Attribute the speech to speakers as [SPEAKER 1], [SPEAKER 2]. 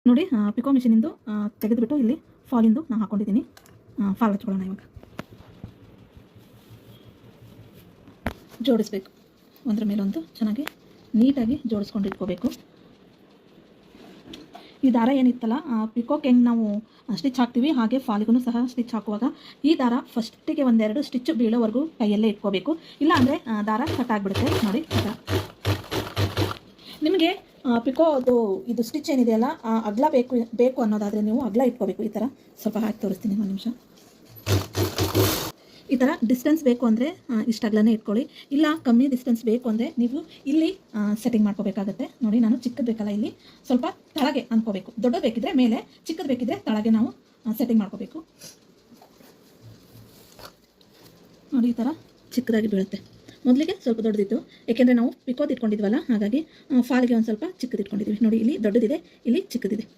[SPEAKER 1] ನೋಡಿ ಪಿಕೋ ಮಿಷಿನಿಂದು ತೆಗೆದುಬಿಟ್ಟು ಇಲ್ಲಿ ಫಾಲಿಂದು ನಾನು ಹಾಕ್ಕೊಂಡಿದ್ದೀನಿ. ಫಾಲ್ ಹಚ್ಕೊಳ್ಳೋಣ. ಇವಾಗ ಜೋಡಿಸ್ಬೇಕು, ಒಂದರ ಮೇಲೊಂದು ಚೆನ್ನಾಗಿ ನೀಟಾಗಿ ಜೋಡಿಸ್ಕೊಂಡು ಇಟ್ಕೋಬೇಕು. ಈ ದಾರ ಏನಿತ್ತಲ್ಲ, ಪಿಕೋಕ್ ಹೆಂಗೆ ನಾವು ಸ್ಟಿಚ್ ಹಾಕ್ತೀವಿ ಹಾಗೆ ಫಾಲಿಗೂ ಸಹ ಸ್ಟಿಚ್ ಹಾಕುವಾಗ ಈ ದಾರ ಫಸ್ಟಿಗೆ ಒಂದೆರಡು ಸ್ಟಿಚ್ ಬೀಳೋವರೆಗೂ ಕೈಯಲ್ಲೇ ಇಟ್ಕೋಬೇಕು. ಇಲ್ಲ ಅಂದರೆ ದಾರ ಕಟ್ ಆಗಿಬಿಡುತ್ತೆ. ನೋಡಿ ನಿಮಗೆ ಪಿಕೋದು ಇದು ಸ್ಟಿಚ್ ಏನಿದೆಯಲ್ಲ ಅಗಲ ಬೇಕು ಅನ್ನೋದಾದರೆ ನೀವು ಅಗಲ ಇಟ್ಕೋಬೇಕು. ಈ ಥರ ಸ್ವಲ್ಪ ಹಾಕಿ ತೋರಿಸ್ತೀನಿ, ಒಂದು ನಿಮಿಷ. ಈ ಥರ ಡಿಸ್ಟೆನ್ಸ್ ಬೇಕು ಅಂದರೆ ಇಷ್ಟು ಅಗಲನೇ ಇಟ್ಕೊಳ್ಳಿ. ಇಲ್ಲ ಕಮ್ಮಿ ಡಿಸ್ಟೆನ್ಸ್ ಬೇಕು ಅಂದರೆ ನೀವು ಇಲ್ಲಿ ಸೆಟ್ಟಿಂಗ್ ಮಾಡ್ಕೋಬೇಕಾಗತ್ತೆ. ನೋಡಿ ನಾನು ಚಿಕ್ಕದು ಬೇಕಲ್ಲ, ಇಲ್ಲಿ ಸ್ವಲ್ಪ ತಳಗೆ ಅಂದ್ಕೋಬೇಕು. ದೊಡ್ಡದು ಬೇಕಿದ್ರೆ ಮೇಲೆ, ಚಿಕ್ಕದು ಬೇಕಿದ್ರೆ ತಳಗೆ ನಾವು ಸೆಟ್ಟಿಂಗ್ ಮಾಡ್ಕೋಬೇಕು. ನೋಡಿ ಈ ಥರ ಚಿಕ್ಕದಾಗಿ ಬೀಳುತ್ತೆ. ಮೊದಲಿಗೆ ಸ್ವಲ್ಪ ದೊಡ್ಡದಿತ್ತು, ಏಕೆಂದರೆ ನಾವು ಪಿಕೋದು ಇಟ್ಕೊಂಡಿದ್ವಲ್ಲ, ಹಾಗಾಗಿ ಫಾಲಿಗೆ ಒಂದು ಸ್ವಲ್ಪ ಚಿಕ್ಕದು ಇಟ್ಕೊಂಡಿದ್ವಿ. ನೋಡಿ ಇಲ್ಲಿ ದೊಡ್ಡದಿದೆ, ಇಲ್ಲಿ ಚಿಕ್ಕದಿದೆ.